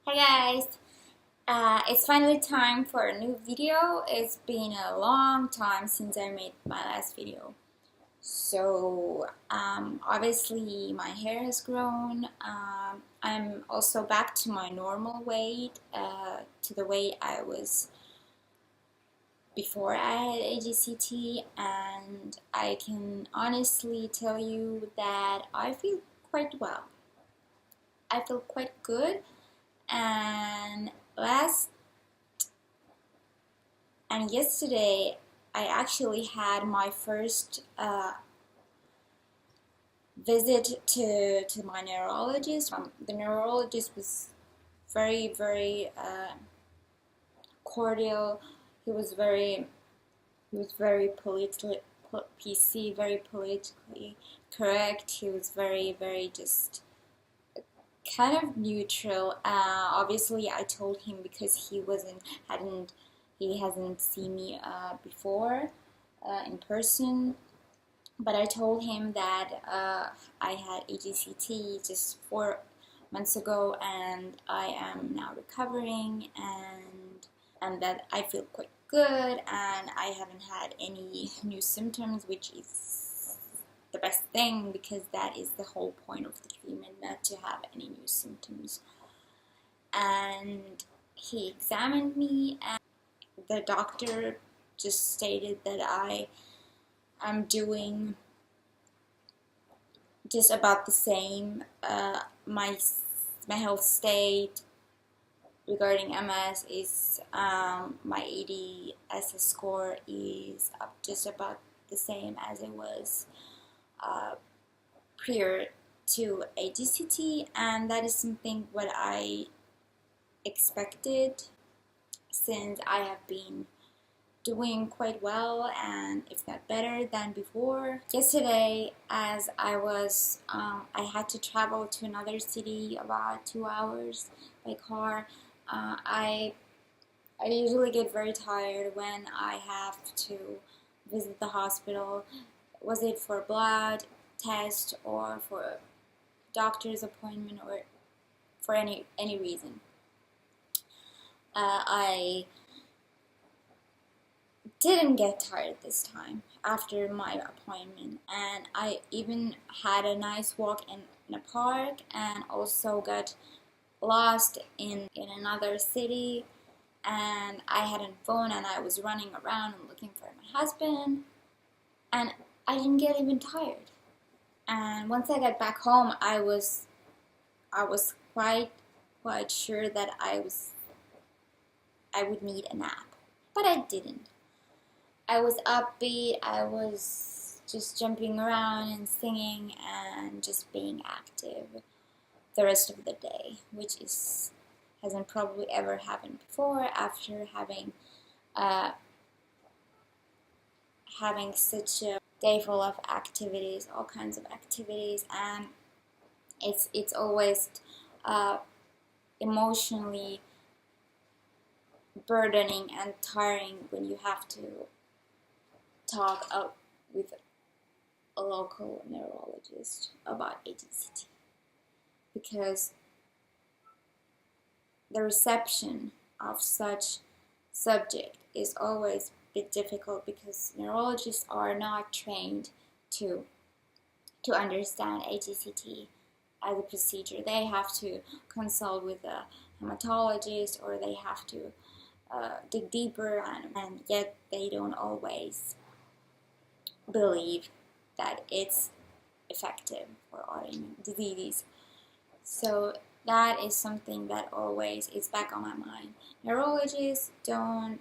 Hi guys, it's finally time for a new video. It's been a long time since I made my last video. Obviously my hair has grown. I'm also back to my normal weight, to the weight I was before I had AGCT, and I can honestly tell you that I feel quite well. I feel quite good, and last And yesterday, I actually had my first visit to my neurologist. The neurologist was very cordial. He was very PC, very politically correct. He was very just kind of neutral. Obviously, I told him because he hasn't seen me before in person. But I told him that I had AGCT just 4 months ago, and I am now recovering, and that I feel quite good, and I haven't had any new symptoms, which is the best thing, because that is the whole point of the treatment, not to have any new symptoms. And he examined me, and the doctor just stated that I'm doing just about the same. My health state regarding MS is my ADS score is up just about the same as it was prior to AGCT, and that is something what I expected, since I have been doing quite well, and if not better than before. Yesterday, as I had to travel to another city about 2 hours by car. I usually get very tired when I have to visit the hospital. Was it for blood test or for a doctor's appointment or for any reason? I didn't get tired this time after my appointment, and I even had a nice walk in a park, and also got lost in another city, and I had a phone, and I was running around and looking for my husband, and I didn't get even tired. And once I got back home, I was quite sure that I would need a nap, but I didn't. I was upbeat, I was just jumping around and singing and just being active the rest of the day, which hasn't probably ever happened before after having such a day full of activities, all kinds of activities, and it's always emotionally burdening and tiring when you have to talk out with a local neurologist about ADCT, because the reception of such subject is always a bit difficult, because neurologists are not trained to understand ADCT as a procedure. They have to consult with a hematologist, or they have to dig deeper, and yet they don't always believe that it's effective for autoimmune diseases. So that is something that always is back on my mind. Neurologists don't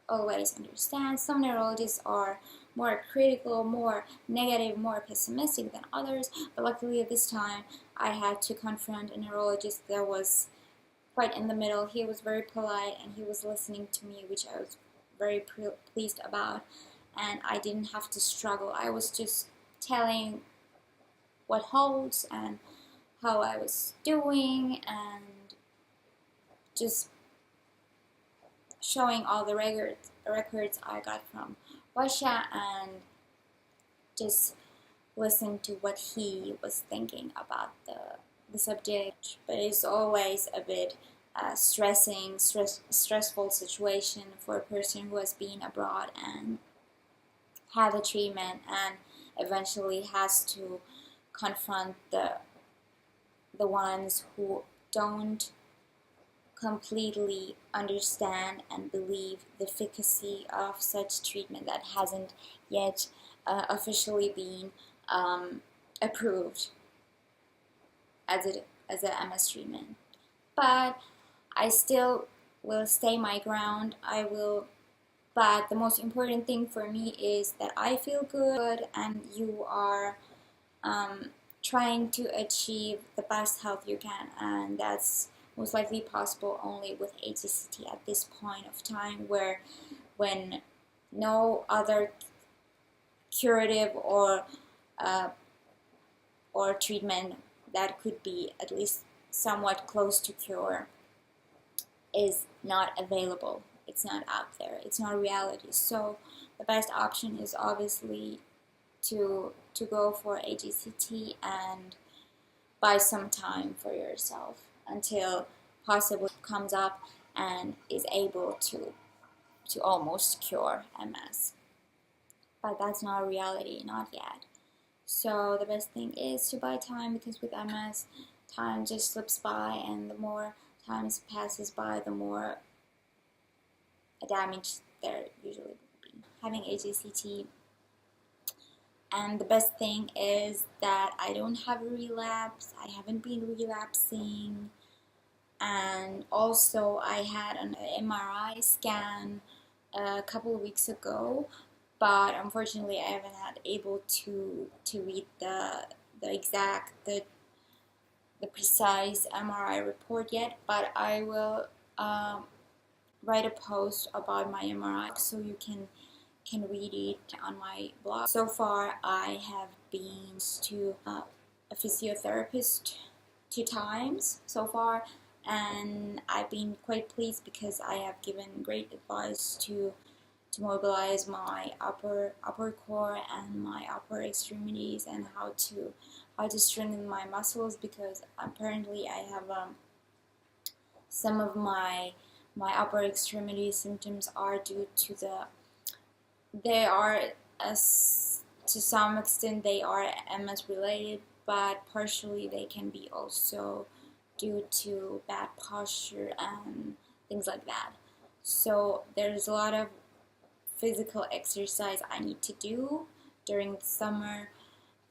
always understand. Some neurologists are more critical, more negative, more pessimistic than others, but luckily at this time I had to confront a neurologist that was quite in the middle. He was very polite, and he was listening to me, which I was very pleased about, and I didn't have to struggle. I was just telling what holds and how I was doing, and just showing all the records I got from Russia, and just listen to what he was thinking about the subject. But it's always a bit stressful situation for a person who has been abroad and had a treatment and eventually has to confront the ones who don't completely understand and believe the efficacy of such treatment that hasn't yet officially been approved as a MS treatment. But I still will stay my ground. But the most important thing for me is that I feel good and you are trying to achieve the best health you can, and that's most likely possible only with HCT at this point of time, when no other curative or treatment that could be at least somewhat close to cure is not available. It's not out there. It's not a reality. So the best option is obviously to go for HCT and buy some time for yourself until possibly comes up and is able to almost cure MS. But that's not a reality, not yet. So the best thing is to buy time, because with MS, time just slips by, and the more time passes by, the more damage there usually will be. Having HCT, and the best thing is that I don't have a relapse. I haven't been relapsing. And also I had an MRI scan a couple of weeks ago, but unfortunately I haven't had able to read the precise MRI report yet, but I will write a post about my MRI so you can read it on my blog. So far I have been to a physiotherapist 2 times so far, and I've been quite pleased because I have given great advice to mobilize my upper core and my upper extremities, and how to strengthen my muscles, because apparently I have some of my upper extremity symptoms are due to they are, as to some extent they are MS related, but partially they can be also due to bad posture and things like that. So there's a lot of physical exercise I need to do during the summer,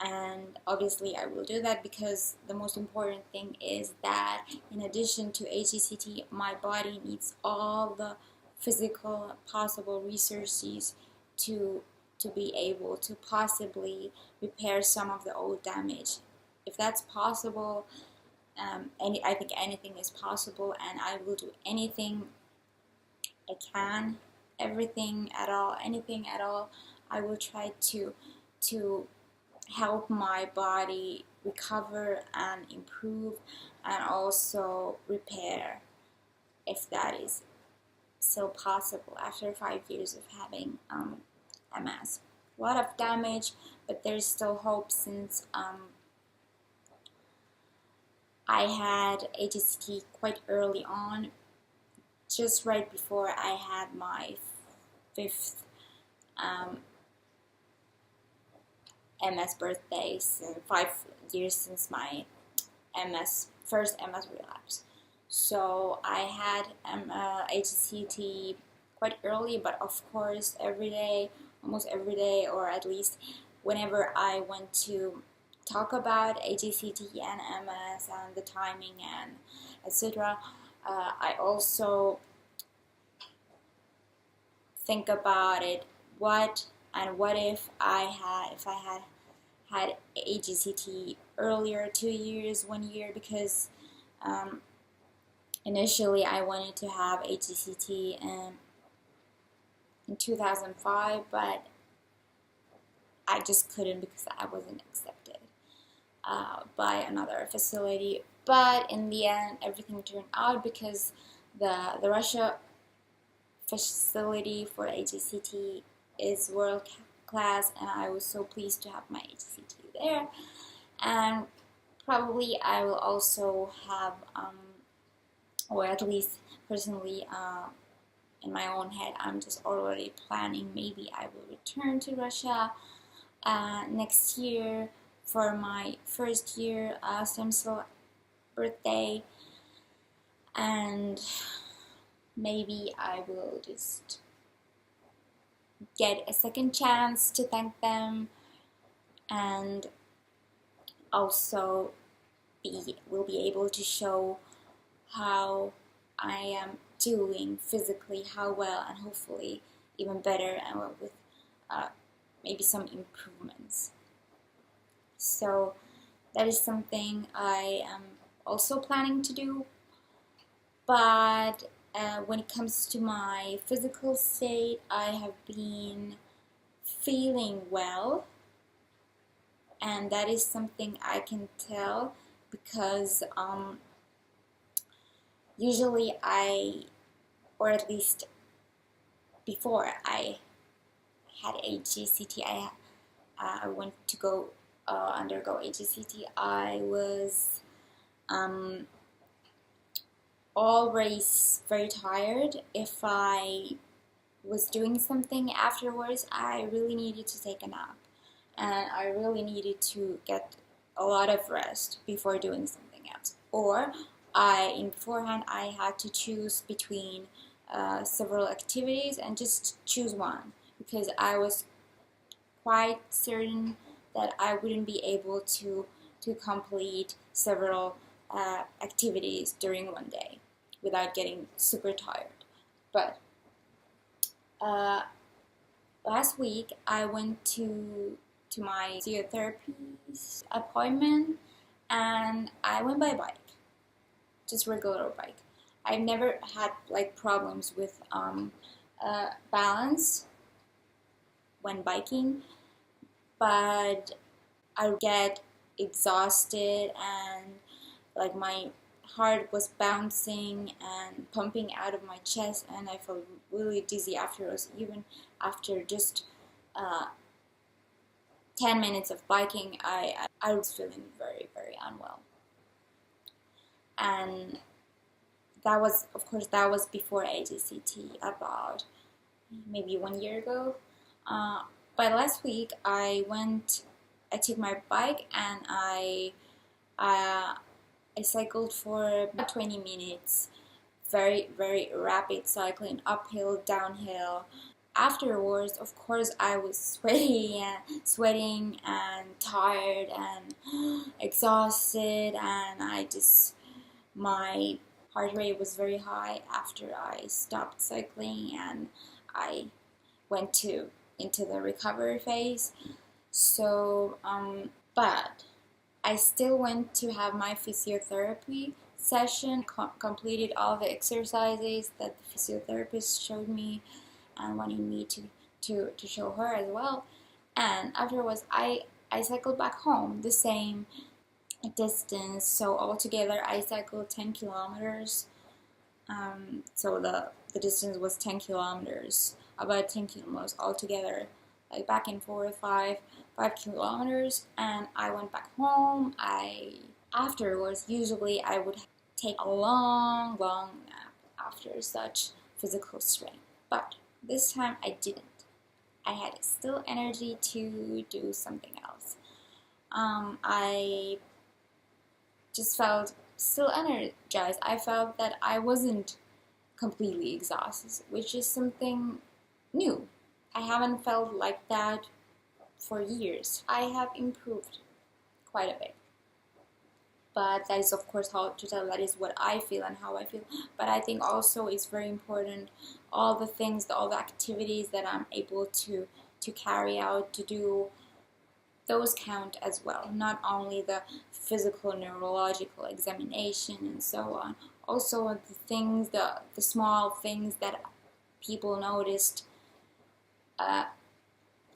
and obviously I will do that, because the most important thing is that in addition to HCT, my body needs all the physical possible resources to be able to possibly repair some of the old damage. If that's possible, I think anything is possible, and I will do anything I can, everything at all, anything at all. I will try to help my body recover and improve, and also repair, if that is still possible after 5 years of having MS. A lot of damage, but there's still hope, since I had HCT quite early on, just right before I had my 5th MS birthday, so 5 years since my first MS relapse. So I had HCT quite early, but of course every day, almost every day, or at least whenever I went to talk about HCT and MS and the timing and etc., I also think about it, what if I had HCT earlier, 2 years, 1 year, because initially I wanted to have HCT in 2005, but I just couldn't because I wasn't accepted by another facility. But in the end, everything turned out, because the Russia facility for HCT is world class, and I was so pleased to have my HCT there. And probably I will also have or at least personally, in my own head, I'm just already planning maybe I will return to Russia next year for my first year stem cell birthday, and maybe I will just get a second chance to thank them, and also will be able to show how I am doing physically, how well, and hopefully even better, and with maybe some improvements. So that is something I am also planning to do. But when it comes to my physical state, I have been feeling well, and that is something I can tell because usually or at least before I had HGCT, I went to go undergo HGCT. I was always very tired. If I was doing something afterwards, I really needed to take a nap, and I really needed to get a lot of rest before doing something else. Or beforehand I had to choose between several activities and just choose one, because I was quite certain that I wouldn't be able to complete several activities during one day without getting super tired. But last week I went to my physiotherapy appointment, and I went by bike, just regular bike. I've never had like problems with balance when biking, but I get exhausted, and like my heart was bouncing and pumping out of my chest, and I felt really dizzy afterwards, even after just 10 minutes of biking. I was feeling very, very unwell. And that was, of course, that was before HGCT, about maybe 1 year ago. But last week I took my bike, and I cycled for about 20 minutes, very, very rapid cycling, uphill, downhill. Afterwards, of course, I was sweating and tired and exhausted, and my heart rate was very high after I stopped cycling, and I went into the recovery phase. So, but I still went to have my physiotherapy session, completed all the exercises that the physiotherapist showed me and wanted me to show her as well. And afterwards, I cycled back home the same distance. So altogether, I cycled 10 kilometers. So the distance was 10 kilometers, about 10 kilometers altogether, like back and forth, 5 kilometers. And I went back home. Afterwards, usually I would take a long nap after such physical strain, but this time I didn't. I had still energy to do something else. I just felt still energized. I felt that I wasn't completely exhausted, which is something new. I haven't felt like that for years. I have improved quite a bit. But that is, of course, how to tell. That is what I feel and how I feel. But I think also it's very important, all the activities that I'm able to carry out, to do, those count as well. Not only the physical, neurological examination and so on. Also the small things that people noticed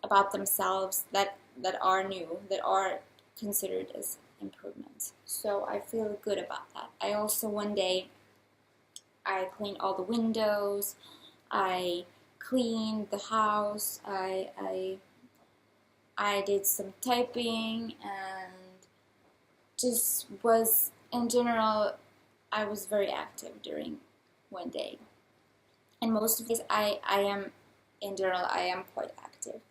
about themselves that are new, that are considered as improvements. So I feel good about that. I also, one day, I cleaned all the windows, I cleaned the house, I did some typing, and just was in general I was very active during one day. And most of these I am, in general, I am quite active.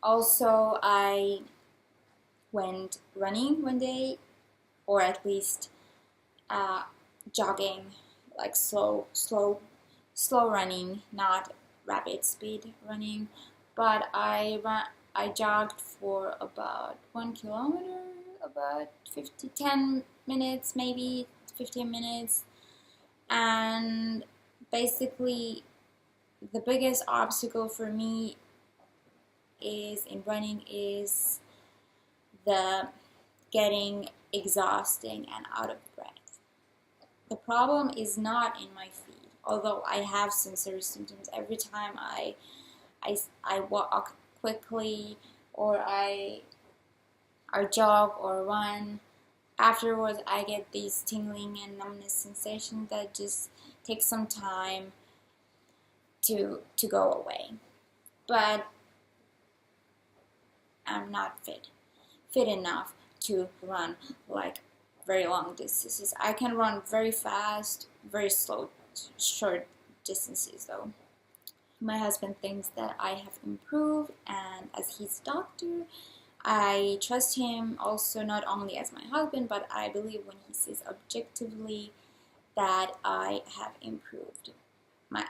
Also, I went running one day, or at least jogging, like slow running, not rapid speed running. But I jogged for about 1 kilometer, about 10 minutes, maybe 15 minutes. And basically, the biggest obstacle for me is in running is the getting exhausting and out of breath. The problem is not in my feet, although I have sensory symptoms every time I walk quickly, or I jog or run. Afterwards, I get these tingling and numbness sensations that just take some time to go away. But I'm not fit enough to run like very long distances. I can run very fast, very slow, short distances though. My husband thinks that I have improved, and as his doctor, I trust him also, not only as my husband, but I believe when he says objectively that I have improved.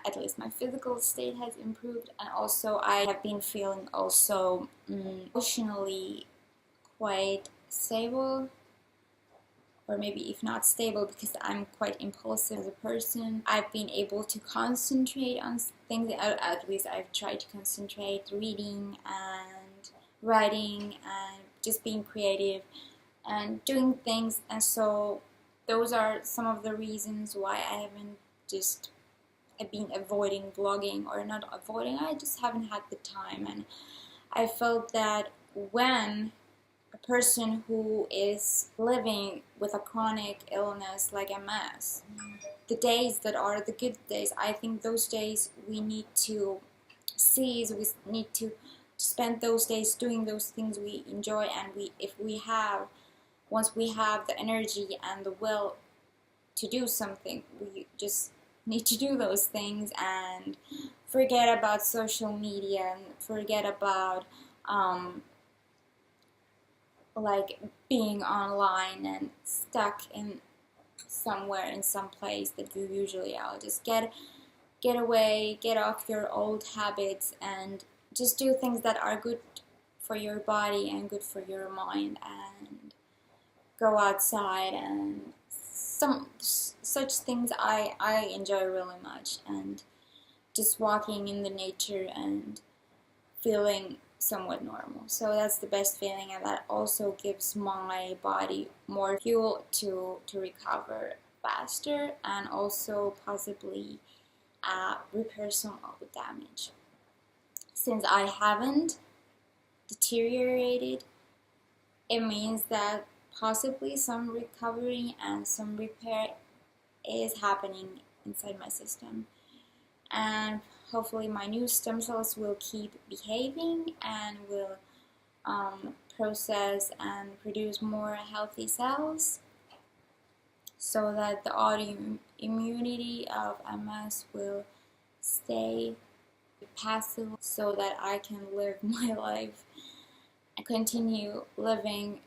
At least my physical state has improved, and also I have been feeling also emotionally quite stable, or maybe if not stable, because I'm quite impulsive as a person. I've been able to concentrate on things, at least I've tried to concentrate, reading and writing and just being creative and doing things. And so those are some of the reasons why I haven't just been avoiding vlogging, or not avoiding, I just haven't had the time. And I felt that when a person who is living with a chronic illness like MS, the days that are the good days, I think those days we need to seize. We need to spend those days doing those things we enjoy, and once we have the energy and the will to do something, we just need to do those things and forget about social media and forget about like being online and stuck in somewhere, in some place that you usually are. Just get away, get off your old habits, and just do things that are good for your body and good for your mind, and go outside and such things I enjoy really much, and just walking in the nature and feeling somewhat normal. So that's the best feeling, and that also gives my body more fuel to recover faster, and also possibly repair some of the damage. Since I haven't deteriorated, it means that possibly some recovery and some repair is happening inside my system, and hopefully my new stem cells will keep behaving and will process and produce more healthy cells, so that the autoimmunity of MS will stay passive, so that I can live my life and continue living,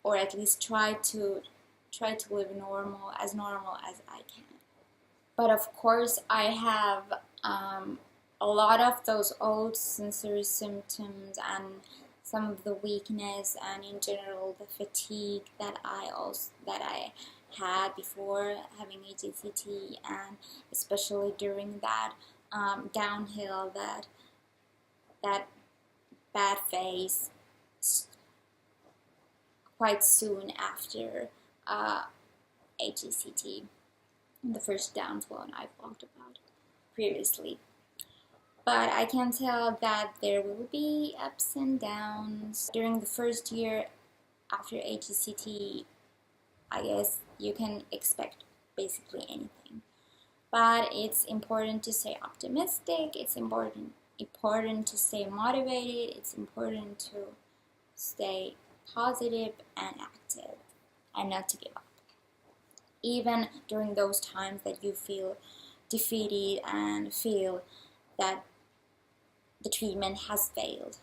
or at least try to live normal as I can. But of course, I have a lot of those old sensory symptoms and some of the weakness, and in general the fatigue that I had before having HCT, and especially during that downhill, that bad phase quite soon after HCT, the first downfall I've talked about previously. But I can tell that there will be ups and downs. During the first year after HCT, I guess you can expect basically anything. But it's important to stay optimistic, it's important to stay motivated, it's important to stay positive and active. and not to give up, even during those times that you feel defeated and feel that the treatment has failed.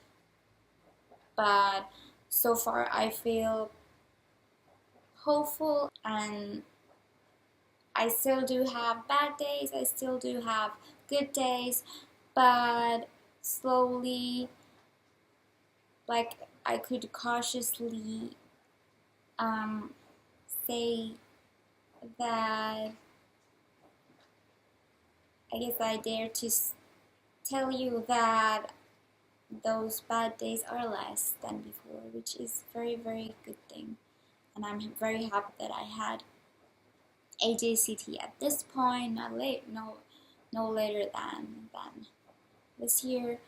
But so far I feel hopeful, and I still do have bad days, I still do have good days, but slowly, like, I could cautiously say that I guess I dare to tell you that those bad days are less than before, which is very, very good thing. And I'm very happy that I had AJCT at this point, not late, no later than this year,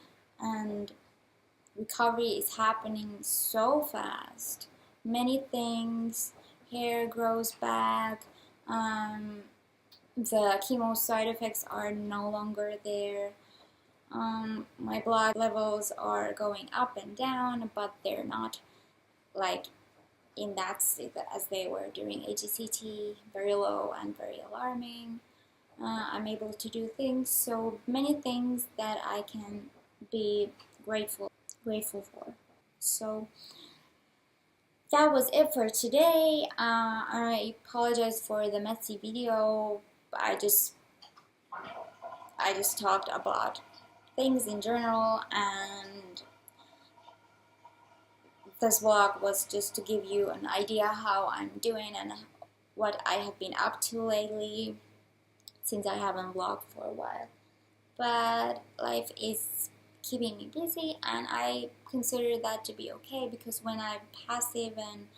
and recovery is happening so fast. Many things, hair grows back, the chemo side effects are no longer there. My blood levels are going up and down, but they're not like in that state as they were during AGCT, very low and very alarming. I'm able to do things, so many things that I can be grateful for. So that was it for today. I apologize for the messy video. I just talked about things in general, and this vlog was just to give you an idea how I'm doing and what I have been up to lately, since I haven't vlogged for a while. But life is keeping me busy, and I consider that to be okay, because when I'm passive and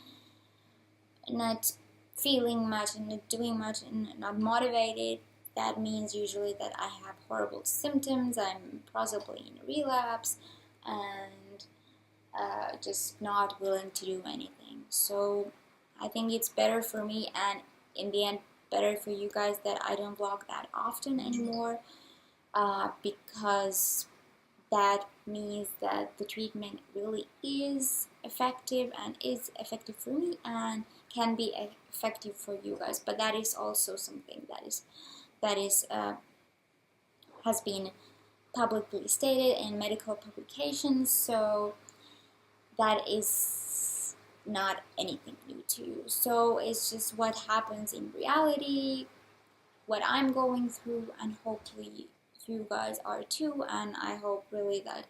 not feeling much and not doing much and not motivated, that means usually that I have horrible symptoms, I'm possibly in a relapse, and just not willing to do anything. So I think it's better for me, and in the end better for you guys, that I don't vlog that often anymore, because that means that the treatment really is effective, and is effective for me and can be effective for you guys. But that is also something that has been publicly stated in medical publications, so that is not anything new to you. So it's just what happens in reality, what I'm going through, and hopefully you guys are too. And I hope really that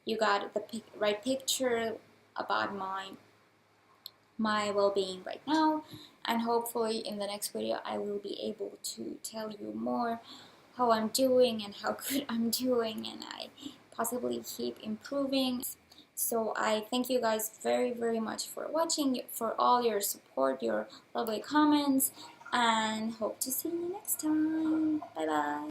you got the right picture about my well-being right now, and hopefully in the next video I will be able to tell you more how I'm doing and how good I'm doing, and I possibly keep improving. So I thank you guys very, very much for watching, for all your support, your lovely comments, and hope to see you next time. Bye bye.